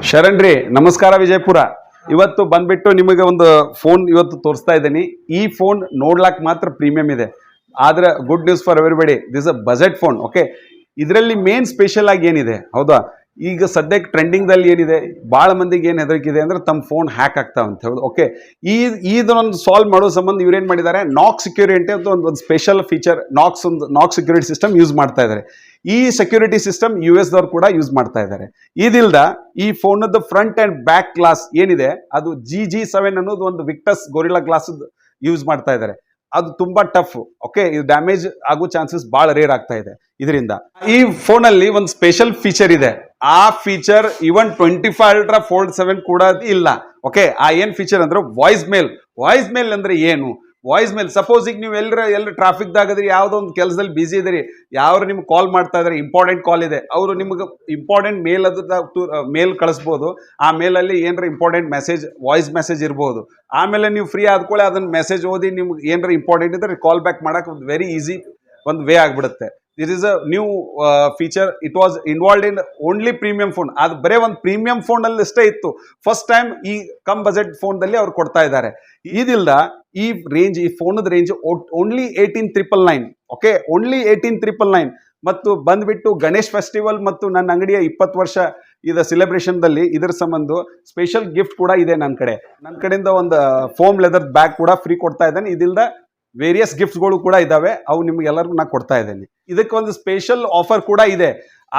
ಶರಣ್ರಿ ನಮಸ್ಕಾರ ವಿಜಯಪುರ. ಇವತ್ತು ಬಂದ್ಬಿಟ್ಟು ನಿಮಗೆ ಒಂದು ಫೋನ್ ಇವತ್ತು ತೋರಿಸ್ತಾ ಇದ್ದೀನಿ. ಈ ಫೋನ್ ನೋಡ್ಲಾಕ್ ಮಾತ್ರ ಪ್ರೀಮಿಯಂ ಇದೆ, ಆದ್ರೆ good news for everybody, this a budget phone. Okay, ಇದರಲ್ಲಿ ಮೇನ್ ಸ್ಪೆಷಲ್ ಆಗಿ ಏನಿದೆ ಹೌದಾ, ಈಗ ಸದ್ಯಕ್ಕೆ ಟ್ರೆಂಡಿಂಗ್ದಲ್ಲಿ ಏನಿದೆ, ಭಾಳ ಮಂದಿಗೆ ಏನು ಹೆದರಿಕಿದೆ ಅಂದ್ರೆ ತಮ್ಮ ಫೋನ್ ಹ್ಯಾಕ್ ಆಗ್ತಾವ ಅಂತ ಹೇಳೋದು. ಓಕೆ, ಇದನ್ನೊಂದು ಸಾಲ್ವ್ ಮಾಡೋ ಸಂಬಂಧ ಇವ್ರೇನು ಮಾಡಿದ್ದಾರೆ, ನಾಕ್ ಸೆಕ್ಯೂರಿಟಿ ಅಂತ ಒಂದು ಸ್ಪೆಷಲ್ ಫೀಚರ್, ನಾಕ್ ಸೆಕ್ಯೂರಿಟಿ ಸಿಸ್ಟಮ್ ಯೂಸ್ ಮಾಡ್ತಾ ಇದ್ದಾರೆ. ಈ ಸೆಕ್ಯೂರಿಟಿ ಸಿಸ್ಟಮ್ US ದವ್ರು ಕೂಡ ಯೂಸ್ ಮಾಡ್ತಾ ಇದ್ದಾರೆ. ಇದಿಲ್ದ ಈ ಫೋನದ ಫ್ರಂಟ್ ಅಂಡ್ ಬ್ಯಾಕ್ ಗ್ಲಾಸ್ ಏನಿದೆ ಅದು GG7 ಅನ್ನೋದು ಒಂದು ವಿಕ್ಟಸ್ ಗೊರಿಲ್ಲಾ ಗ್ಲಾಸ್ ಯೂಸ್ ಮಾಡ್ತಾ ಇದ್ದಾರೆ. ಅದು ತುಂಬಾ ಟಫ್. ಓಕೆ, ಇದು ಡ್ಯಾಮೇಜ್ ಆಗೋ ಚಾನ್ಸಸ್ ಬಹಳ ರೇರ್ ಆಗ್ತಾ ಇದೆ ಇದರಿಂದ. ಈ ಫೋನ್ ಅಲ್ಲಿ ಒಂದು ಸ್ಪೆಷಲ್ ಫೀಚರ್ ಇದೆ, ಆ ಫೀಚರ್ ಇವನ್ 25 ಅಲ್ಟ್ರಾ ಫೋಲ್ಡ್ 7 ಕೂಡ ಇಲ್ಲ. ಓಕೆ, ಆ ಏನ್ ಫೀಚರ್ ಅಂದ್ರೆ ವಾಯ್ಸ್ ಮೇಲ್ ಅಂದ್ರೆ ಏನು? ವಾಯ್ಸ್ ಮೇಲ್, ಸಪೋಸ್ ಈಗ ನೀವು ಎಲ್ಲರ ಟ್ರಾಫಿಕ್ ದಾಗದ್ರಿ, ಯಾವುದೋ ಒಂದು ಕೆಲಸದಲ್ಲಿ ಬಿಸಿ ಇದ್ರಿ, ಯಾರು ನಿಮ್ಗೆ ಕಾಲ್ ಮಾಡ್ತಾ ಇದಾರೆ, ಇಂಪಾರ್ಟೆಂಟ್ ಕಾಲ್ ಇದೆ, ಅವರು ನಿಮ್ಗೆ ಇಂಪಾರ್ಟೆಂಟ್ ಮೇಲ್ ಕಳಿಸ್ಬೋದು. ಆ ಮೇಲಲ್ಲಿ ಏನಾರ ಇಂಪಾರ್ಟೆಂಟ್ ಮೆಸೇಜ್, ವಾಯ್ಸ್ ಮೆಸೇಜ್ ಇರ್ಬೋದು. ಆಮೇಲೆ ನೀವು ಫ್ರೀ ಆದ್ಕೊಳ್ಳಿ ಅದನ್ನ ಮೆಸೇಜ್ ಓದಿ ನಿಮ್ಗೆ ಏನಾರ ಇಂಪಾರ್ಟೆಂಟ್ ಇದ್ರೆ ಕಾಲ್ ಬ್ಯಾಕ್ ಮಾಡಕ್ಕೆ ಒಂದು ವೆರಿ ಈಸಿ ಒಂದು ವೇ ಆಗ್ಬಿಡುತ್ತೆ. This is a new feature. It was involved in only premium phone. ಅದು ಬರೇ ಒಂದು ಪ್ರೀಮಿಯಂ ಫೋನ್ ಅಲ್ಲಿ ಅಷ್ಟೇ ಇತ್ತು. ಫಸ್ಟ್ ಟೈಮ್ ಈ ಕಮ್ ಬಜೆಟ್ ಫೋನ್ ದಲ್ಲಿ ಅವ್ರು ಕೊಡ್ತಾ ಇದ್ದಾರೆ. ಇದಿಲ್ದ ಈ ರೇಂಜ್, ಈ ಫೋನದ ರೇಂಜ್ ಓನ್ಲಿ 18,999. Okay, only 18,999. ಮತ್ತು ಬಂದ್ಬಿಟ್ಟು ಗಣೇಶ್ ಫೆಸ್ಟಿವಲ್ ಮತ್ತು ನನ್ನ ಅಂಗಡಿಯ 20 ವರ್ಷ ಇದ ಸೆಲೆಬ್ರೇಷನ್ದಲ್ಲಿ ಇದರ ಸಂಬಂಧ ಸ್ಪೆಷಲ್ ಗಿಫ್ಟ್ ಕೂಡ ಇದೆ ನನ್ನ ಕಡೆಯಿಂದ ಒಂದು ಫೋಮ್ ಲೆದರ್ ಬ್ಯಾಗ್ ಕೂಡ ಫ್ರೀ ಕೊಡ್ತಾ ಇದ್ದೇನೆ. ಇದಿಲ್ದ ವೇರಿಯಸ್ ಗಿಫ್ಟ್ಸ್ಗಳು ಕೂಡ ಇದಾವೆ, ಅವು ನಿಮ್ಗೆಲ್ಲರಿಗೂ ನಾ ಕೊಡ್ತಾ ಇದ್ದೇನೆ. ಇದಕ್ಕೆ ಒಂದು ಸ್ಪೆಷಲ್ ಆಫರ್ ಕೂಡ ಇದೆ.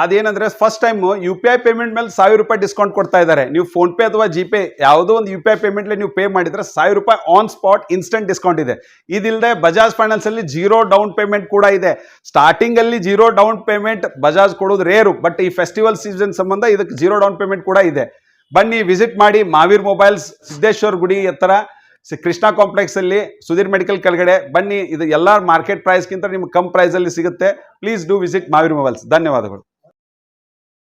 ಅದೇನಂದ್ರೆ ಫಸ್ಟ್ ಟೈಮ್ UPI ಪೇಮೆಂಟ್ ಮೇಲೆ ₹1,000 ಡಿಸ್ಕೌಂಟ್ ಕೊಡ್ತಾ ಇದ್ದಾರೆ. ನೀವು ಫೋನ್ ಪೇ ಅಥವಾ GPay ಯಾವುದೋ ಒಂದು UPI ಪೇಮೆಂಟ್ ನೀವು ಪೇ ಮಾಡಿದ್ರೆ ₹1,000 ಆನ್ ಸ್ಪಾಟ್ ಇನ್ಸ್ಟೆಂಟ್ ಡಿಸ್ಕೌಂಟ್ ಇದೆ. ಇದಿಲ್ಲದೆ ಬಜಾಜ್ ಫೈನಾನ್ಸ್ ಅಲ್ಲಿ 0 ಡೌನ್ ಪೇಮೆಂಟ್ ಕೂಡ ಇದೆ. ಸ್ಟಾರ್ಟಿಂಗ್ ಅಲ್ಲಿ 0 ಡೌನ್ ಪೇಮೆಂಟ್ ಬಜಾಜ್ ಕೊಡೋದು ರೇರು, ಬಟ್ ಈ ಫೆಸ್ಟಿವಲ್ ಸೀಸನ್ ಸಂಬಂಧ ಇದಕ್ಕೆ 0 ಡೌನ್ ಪೇಮೆಂಟ್ ಕೂಡ ಇದೆ. ಬನ್ನಿ ವಿಸಿಟ್ ಮಾಡಿ. ಮಾವೀರ್ ಮೊಬೈಲ್ಸ್, ಸಿದ್ದೇಶ್ವರ್ ಗುಡಿ ಎತ್ತರ, ಕೃಷ್ಣಾ ಕಾಂಪ್ಲೆಕ್ಸ್ ಅಲ್ಲಿ, ಸುಧೀರ್ ಮೆಡಿಕಲ್ ಕೆಳಗಡೆ ಬನ್ನಿ. ಇದು ಎಲ್ಲ ಮಾರ್ಕೆಟ್ ಪ್ರೈಸ್ಗಿಂತ ನಿಮ್ಗೆ ಕಮ್ ಪ್ರೈಸ್ ಅಲ್ಲಿ ಸಿಗುತ್ತೆ. Please do visit Mahaveer mobiles. ಧನ್ಯವಾದಗಳು.